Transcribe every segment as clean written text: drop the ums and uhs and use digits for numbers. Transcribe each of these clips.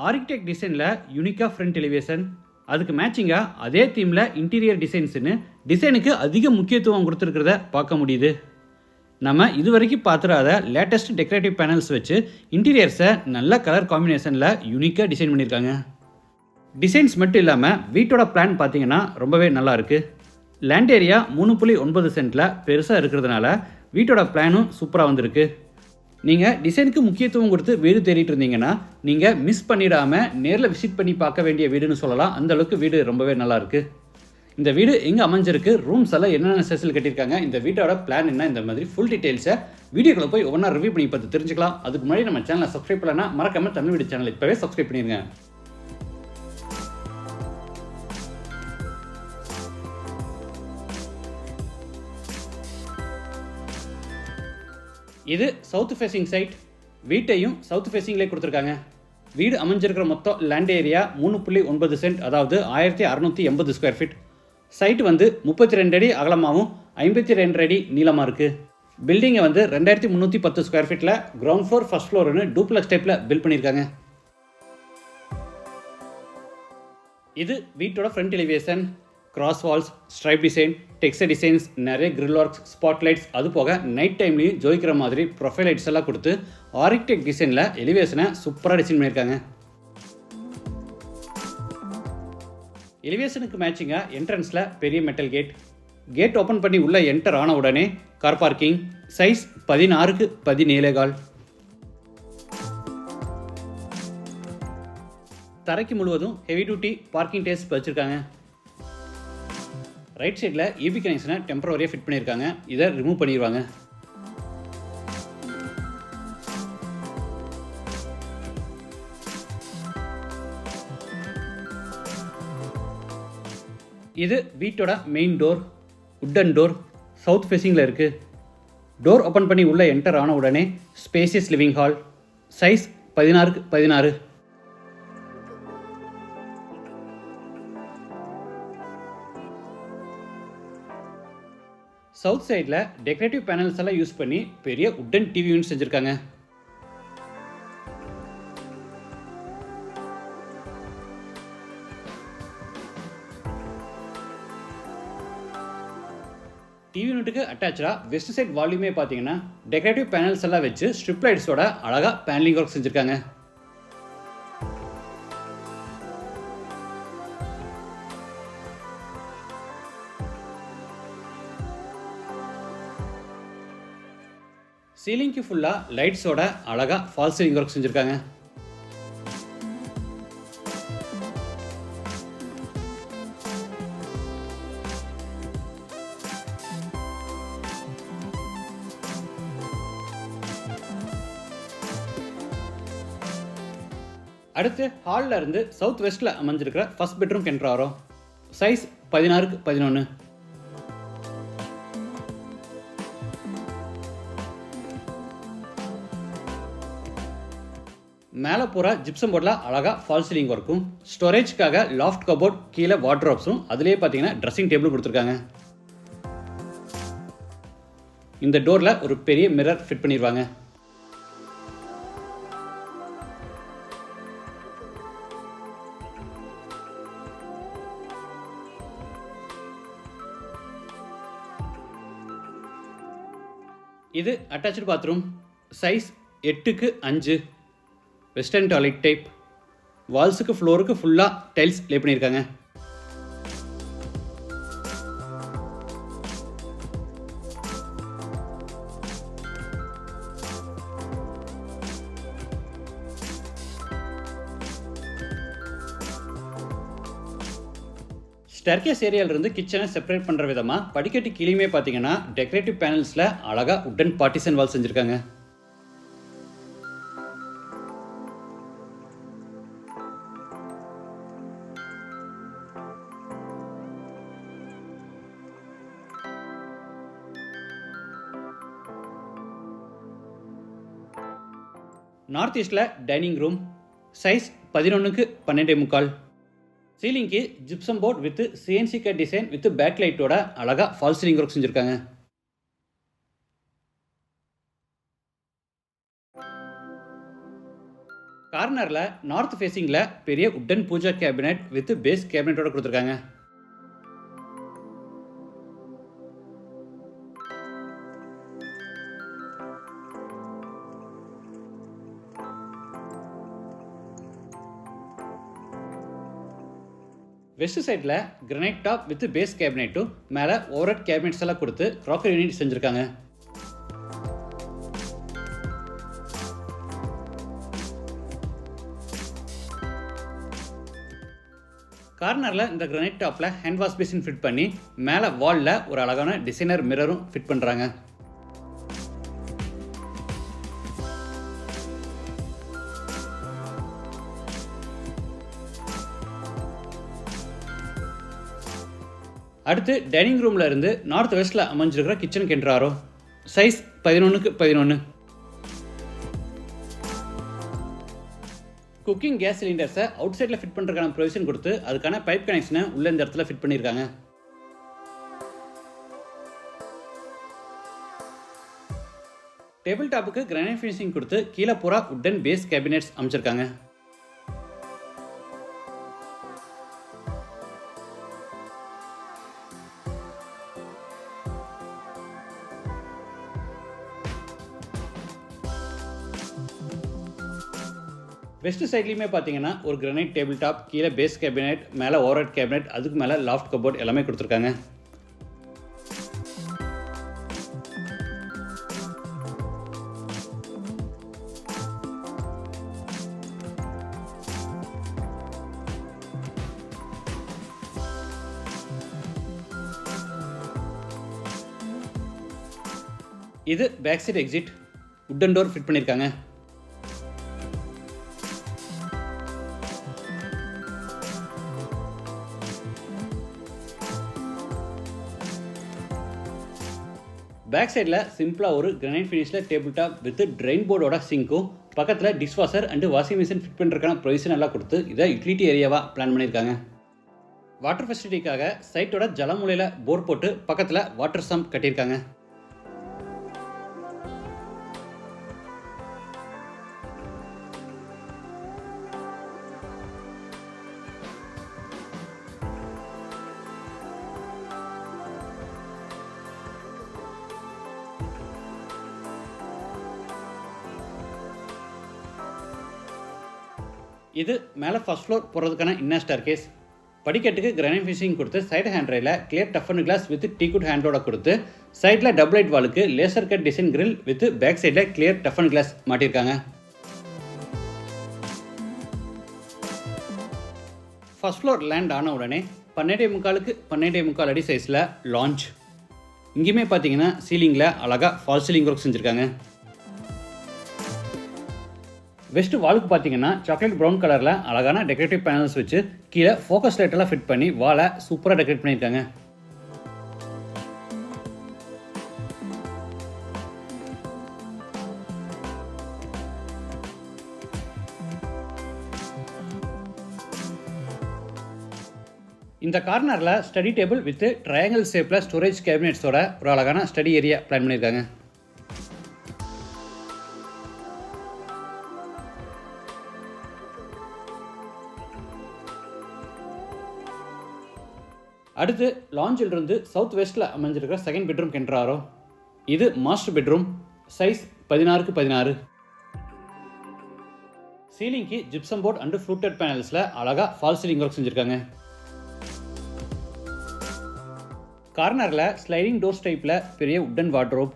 Architect டிசைனில் யூனிக்காக front elevation, அதுக்கு மேட்சிங்காக அதே தீமில் இன்டீரியர் டிசைன்ஸ்னு டிசைனுக்கு அதிக முக்கியத்துவம் கொடுத்துருக்கிறத பார்க்க முடியுது. நம்ம இது வரைக்கும் பார்த்துடாத லேட்டஸ்ட் டெக்கரேட்டிவ் பேனல்ஸ் வச்சு இன்டீரியர்ஸை நல்ல கலர் காம்பினேஷனில் யூனிக்காக டிசைன் பண்ணியிருக்காங்க. டிசைன்ஸ் மட்டும் இல்லாமல் வீட்டோட பிளான் பார்த்தீங்கன்னா ரொம்பவே நல்லா இருக்குது. லேண்ட் ஏரியா 3.9 சென்ட்டில் பெருசாக இருக்கிறதுனால வீட்டோட பிளானும் சூப்பராக வந்திருக்கு. நீங்கள் டிசைனுக்கு முக்கியத்துவம் கொடுத்து வீடு தேடிட்டு இருந்தீங்கன்னா நீங்கள் மிஸ் பண்ணிடாமல் நேரில் விசிட் பண்ணி பார்க்க வேண்டிய வீடுன்னு சொல்லலாம். அந்தளவுக்கு வீடு ரொம்பவே நல்லாயிருக்கு. இந்த வீடு எங்கே அமைஞ்சிருக்கு, ரூம்ஸ் எல்லாம் என்னென்ன சைஸில் கட்டியிருக்காங்க, இந்த வீட்டோட பிளான் என்ன, இந்த மாதிரி ஃபுல் டீட்டெயில்ஸை வீடியோக்களை போய் ஒவ்வொன்றா ரிவ்யூ பண்ணி பார்த்து தெரிஞ்சுக்கலாம். அதுக்கு முன்னாடி நம்ம சேனலை சப்ஸ்கிரைப் பண்ணலன்னா மறக்காமல் தமிழ் வீடு சேனல் இப்போவே சப்ஸ்கிரைப் பண்ணிடுங்க. இது சவுத் ஃபேசிங் சைட். வீட்டையும் சவுத் ஃபேசிங்லேயே கொடுத்துருக்காங்க. வீடு அமைஞ்சிருக்கிற மொத்தம் லேண்ட் ஏரியா 3.9 சென்ட், அதாவது 1680 ஸ்கொயர் ஃபீட். சைட் 32 அடி அகலமாகவும் 52 அடி நீளமாக இருக்குது. பில்டிங்கை 2310 ஸ்கொயர் ஃபீட்டில் கிரவுண்ட் ஃப்ளோர் ஃபர்ஸ்ட் ஃப்ளோர்னு டூப்ளெக்ஸ் டைப்பில் பில்ட் பண்ணியிருக்காங்க. இது வீட்டோட front elevation. Glass walls, stripe design, texture designs, நிறைய கிரில் ஒர்க்ஸ், ஸ்பாட் லைட்ஸ், அது போக நைட் டைம்லையும் ஜோய்க்கிற மாதிரி ப்ரொஃபைல் லைட்ஸ் எல்லாம் கொடுத்து ஆர்கிடெக்ட் டிசைனில் எலிவேஷனை சூப்பராக டிசைன் பண்ணியிருக்காங்க. எலிவேஷனுக்கு மேட்சிங்காக என்ட்ரன்ஸில் பெரிய மெட்டல் கேட் ஓப்பன் பண்ணி உள்ளே என்டர் ஆன உடனே கார் பார்க்கிங். Size 16x17. தரைக்கு முழுவதும் ஹெவி டியூட்டி பார்க்கிங் டேஸ் வச்சுருக்காங்க. ரைட் சைடில் EB கனெக்ஷனை டெம்பரவரியாக ஃபிட் பண்ணியிருக்காங்க. இதை ரிமூவ் பண்ணிடுவாங்க. இது வீட்டோட main door. Wooden door south ஃபேசிங்கில் இருக்குது. டோர் ஓப்பன் பண்ணி உள்ளே என்டர் ஆன உடனே spacious living hall. Size 16x16. South சைடில் டெக்கரேட்டிவ் பேனல்ஸ் எல்லாம் யூஸ் பண்ணி பெரிய உட்டன் டிவி யூனிட் செஞ்சுருக்காங்க. டிவி யூனிட்டுக்கு அட்டாச்சாக வெஸ்ட் சைட் வால்யூமே பார்த்தீங்கன்னா டெக்கரேட்டிவ் பேனல்ஸ் எல்லாம் வச்சு ஸ்ட்ரிப் லைட்ஸோட அழகாக பேனலிங் ஒர்க் செஞ்சுருக்காங்க. சீலிங்க்கு ஃபுல்லாக லைட்ஸோட அழகாக ஃபால் சீலிங் ஒர்க் செஞ்சுருக்காங்க. அடுத்து ஹாலில் இருந்து சவுத் வெஸ்ட்டில் அமைஞ்சிருக்கிற ஃபர்ஸ்ட் பெட்ரூம் என்டர் ஆகிறோம். Size 16x11. மேலே பூரா ஜிப்சம் போர்டில் அழகாக ஃபால் சீலிங் ஒர்க்கும், ஸ்டோரேஜ்க்காக லாஃப்ட் கபோர்ட், கீழே வார்ட்ரோப்ஸும், அதுலேயே பார்த்தீங்கன்னா ட்ரெஸ்ஸிங் டேபிளும் கொடுத்துருக்காங்க. இந்த டோரில் ஒரு பெரிய மிரர் ஃபிட் பண்ணிடுவாங்க. இது attach bathroom. Size 8x5. Western toilet type. வால்ஸுக்கு ஃப்ளோருக்கு ஃபுல்லாக டைல்ஸ் லே பண்ணியிருக்காங்க. ஸ்டேர்கேஸ் ஏரியாவிலிருந்து கிச்சனை செப்பரேட் பண்ணுற விதமாக படிக்கட்டு கீழேயுமே பார்த்தீங்கன்னா டெக்கரேட்டிவ் பேனல்ஸில் அழகாக உட்டன் பார்ட்டிஷன் வால் செஞ்சுருக்காங்க. நார்த் ஈஸ்டில் டைனிங் ரூம். Size 11x12.25. சீலிங்க்கு gypsum board with CNC cut design with back லைட்டோட அழகாக ஃபால் சீலிங் ஒர்க் செஞ்சுருக்காங்க. கார்னரில் நார்த் ஃபேஸிங்கில் பெரிய wooden puja cabinet with base கேபினெட்டோட கொடுத்துருக்காங்க. வெஸ்ட் சைடில் கிரனைட் டாப் வித் பேஸ் கேபினெட்டும் மேலே ஓவர்ஹெட் கேபினெட்ஸ் எல்லாம் கொடுத்து க்ராக்கரி யூனிட் செஞ்சுருக்காங்க. கார்னரில் இந்த கிரனைட் டாப்பில் ஹேண்ட் வாஷ் பேசின் ஃபிட் பண்ணி மேலே வாலில் ஒரு அழகான டிசைனர் மிரரும் ஃபிட் பண்ணுறாங்க. அடுத்து டைனிங் ரூமில் இருந்து நார்த் வெஸ்ட்டில் அமைஞ்சிருக்கிற கிச்சனுக்கு என்ட்ராரோ. Size 11x11. குக்கிங் கேஸ் சிலிண்டர்ஸை அவுட் சைடில் ஃபிட் பண்ணுறதுக்கான ப்ரொவிஷன் கொடுத்து அதுக்கான பைப் கனெக்ஷனை உள்ள இந்த இடத்துல ஃபிட் பண்ணியிருக்காங்க. டேபிள் டாப்புக்கு கிரானைட் ஃபினிஷிங் கொடுத்து கீழே பூரா உட்டன் பேஸ் கேபினெட்ஸ் அமைச்சிருக்காங்க. வெஸ்ட் சைட்லையுமே பார்த்தீங்கன்னா ஒரு கிரானைட் டேபிள் டாப், கீழே பேஸ் கேபினெட், மேலே ஓவர்ஹெட் கேபினெட், அதுக்கு மேலே லாஃப்ட் கபோர்ட் எல்லாமே கொடுத்துருக்காங்க. இது back side exit, wooden door fit பண்ணியிருக்காங்க. பேக் சைடில் சிம்பிளாக ஒரு கிரானைட் ஃபினிஷில் டேபிள் டாப் வித் ட்ரெயின் போர்டோட சிங்க்கும் பக்கத்தில் dish washer and washing machine fit பண்ணுறதுக்கான ப்ரொவிஷன் எல்லாம் கொடுத்து இதை யூட்டிலிட்டி ஏரியாவாக பிளான் பண்ணியிருக்காங்க. வாட்டர் ஃபெசிலிட்டிக்காக சைட்டோட ஜலமூலையில் போர் போட்டு பக்கத்தில் வாட்டர் சம்ப் கட்டியிருக்காங்க. இது மேலே ஃபர்ஸ்ட் ஃப்ளோர் போகிறதுக்கான இன்னர் ஸ்டார் கேஸ். படிக்கட்டுக்கு கிரானைட் ஃபினிஷிங் கொடுத்து சைடு ஹேண்ட் ரையில் கிளியர் டஃபன் கிளாஸ் வித் டீக்குட் ஹேண்டோட கொடுத்து சைடில் டபுள் லைட் வாலுக்கு laser cut design grill with back சைடில் கிளியர் டஃபன் கிளாஸ் மாட்டியிருக்காங்க. ஃபர்ஸ்ட் ஃப்ளோர் லேண்ட் ஆன உடனே 12.75 அடி சைஸில் லான்ச். இங்கேயுமே பார்த்தீங்கன்னா சீலிங்கில் அழகாக ஃபால் சீலிங் ஒர்க் செஞ்சுருக்காங்க. வெஸ்ட் வாலுக்கு பார்த்தீங்கன்னா சாக்லேட் ப்ரௌன் கலரில் அழகான டெக்கரேட்டிவ் பேனல்ஸ் வச்சு கீழே ஃபோக்கஸ் லைட்டெல்லாம் ஃபிட் பண்ணி வாலை சூப்பராக டெக்கரேட் பண்ணியிருக்காங்க. இந்த கார்னரில் ஸ்டடி டேபிள் வித் ட்ரையாங்கிள் ஷேப்பில் ஸ்டோரேஜ் கேபினெட்ஸோட ஒரு அழகான ஸ்டடி ஏரியா பிளான் பண்ணியிருக்காங்க. அடுத்து லாஞ்சில் இருந்து சவுத் வெஸ்ட்டில் அமைஞ்சிருக்கிற செகண்ட் பெட்ரூம் என்ட்ராரோ. இது மாஸ்டர் பெட்ரூம். Size 16x16. சீலிங்க்கு ஜிப்சம் போர்ட் அண்டு ஃப்ளூட்டட் பேனல்ஸில் அழகாக ஃபால் சீலிங் ஒர்க் செஞ்சுருக்காங்க. கார்னரில் ஸ்லைடிங் டோர்ஸ் டைப்பில் பெரிய உட்டன் வார்ட்ரோப்.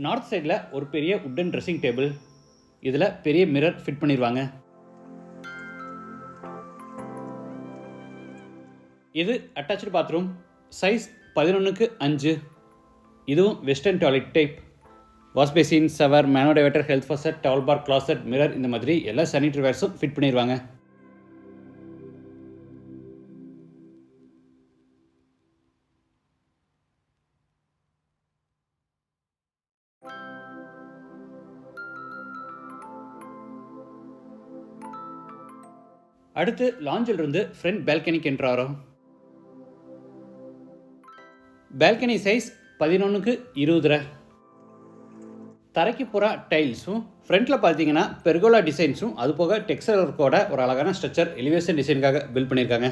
நார்த் சைடில் ஒரு பெரிய உட்டன் ட்ரெஸ்ஸிங் டேபிள். இதில் பெரிய மிரர் ஃபிட் பண்ணிடுவாங்க. இது அட்டாச்சு பாத்ரூம். Size 11x5. இதுவும் western toilet type. Wash basin, shower, mono diverter, health faucet, towel bar, closet, mirror இந்த மாதிரி எல்லா சானிட்டரி வேர்ஸும் ஃபிட் பண்ணிடுவாங்க. அடுத்து லாஞ்சில் இருந்து ஃப்ரண்ட் பால்கனிக்கு என்ட்ராகிறோம். Balcony size 11x20. தரைக்கு பூரா டைல்ஸும் ஃப்ரண்ட்டில் பார்த்தீங்கன்னா பெர்கோலா டிசைன்ஸும் அது போக டெக்ஸ்டர் ஒர்க்கோட ஒரு அழகான ஸ்ட்ரக்சர் எலிவேஷன் டிசைனுக்காக பில்ட் பண்ணியிருக்காங்க.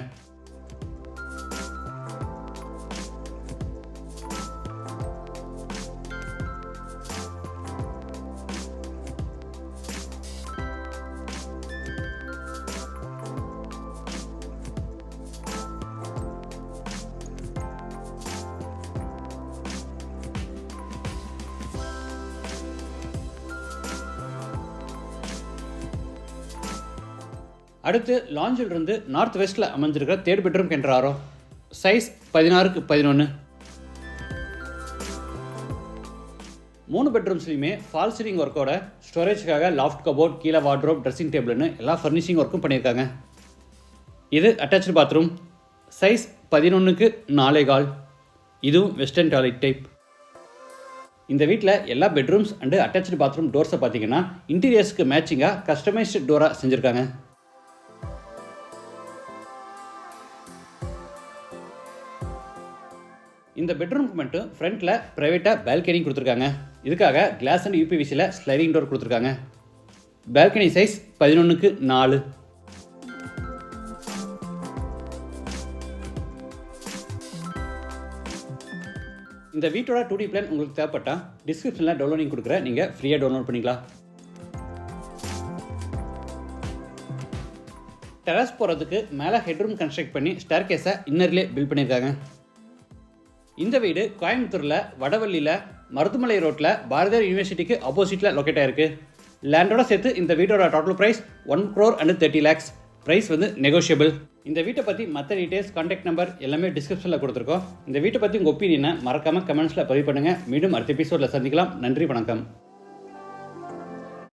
அடுத்து லாஞ்சில் இருந்து நார்த் வெஸ்ட்டில் அமைஞ்சிருக்கிற தேர்ட் பெட்ரூம் என்ட்ராகிறோம். Size 16x11. 3 பெட்ரூம்ஸ்லையுமே ஃபால் சீலிங் ஒர்க்கோட ஸ்டோரேஜ்க்காக லாஃப்ட் கபோர்ட், கீழே வார்ட்ரோப், ட்ரெஸ்ஸிங் டேபிள்னு எல்லா ஃபர்னிஷிங் ஒர்க்கும் பண்ணியிருக்காங்க. இது அட்டாச்சு பாத்ரூம். Size 11x4.25. இதுவும் வெஸ்டர்ன் டாய்லெட் டைப். இந்த வீட்டில் எல்லா பெட்ரூம்ஸ் அண்டு அட்டாச்சு பாத்ரூம் டோர்ஸை பார்த்தீங்கன்னா இன்டீரியர்ஸ்க்கு மேட்சிங்காக கஸ்டமைஸ்டு டோராக செஞ்சுருக்காங்க. இந்த பெட்ரூமுக்கு மட்டும் ஃப்ரண்ட்டில் ப்ரைவேட்டாக பால்கனி கொடுத்துருக்காங்க. இதுக்காக கிளாஸ் அண்ட் யூபிவிசியில் ஸ்லைடிங் டோர் கொடுத்துருக்காங்க. Balcony size 11x4. இந்த வீட்டோட 2D பிளான் உங்களுக்கு தேவைப்பட்டால் டிஸ்கிரிப்ஷனில் டவுன்லோடிங் கொடுக்குறேன், நீங்கள் ஃப்ரீயாக டவுன்லோட் பண்ணிக்கலாம். டெரஸ் போகிறதுக்கு மேலே ஹெட்ரூம் கன்ஸ்ட்ரக்ட் பண்ணி ஸ்டேர் கேஸை இன்னர்லேயே பில்ட் பண்ணியிருக்காங்க. இந்த வீடு கோயம்புத்தூரில் வடவள்ளியில் மருத்துவமலை ரோட்டில் பாரதியார் யூனிவர்சிட்டிக்கு ஆப்போசிட்டில் லொக்கேட் ஆகிருக்கு. லேண்டோட சேர்த்து இந்த வீட்டோட total price 1,30 lakhs. Price negotiable. இந்த வீட்டை பற்றி மற்ற டீட்டெயில்ஸ், கான்டாக்ட் நம்பர் எல்லாமே டிஸ்கிரிப்ஷனில் கொடுத்துருக்கோம். இந்த வீட்டை பற்றி உங்கள் ஒப்பீனியனை மறக்காமல் கமெண்ட்ஸில் பதிவு பண்ணுங்கள். மீண்டும் அடுத்த எபிசோடில் சந்திக்கலாம். நன்றி, வணக்கம்.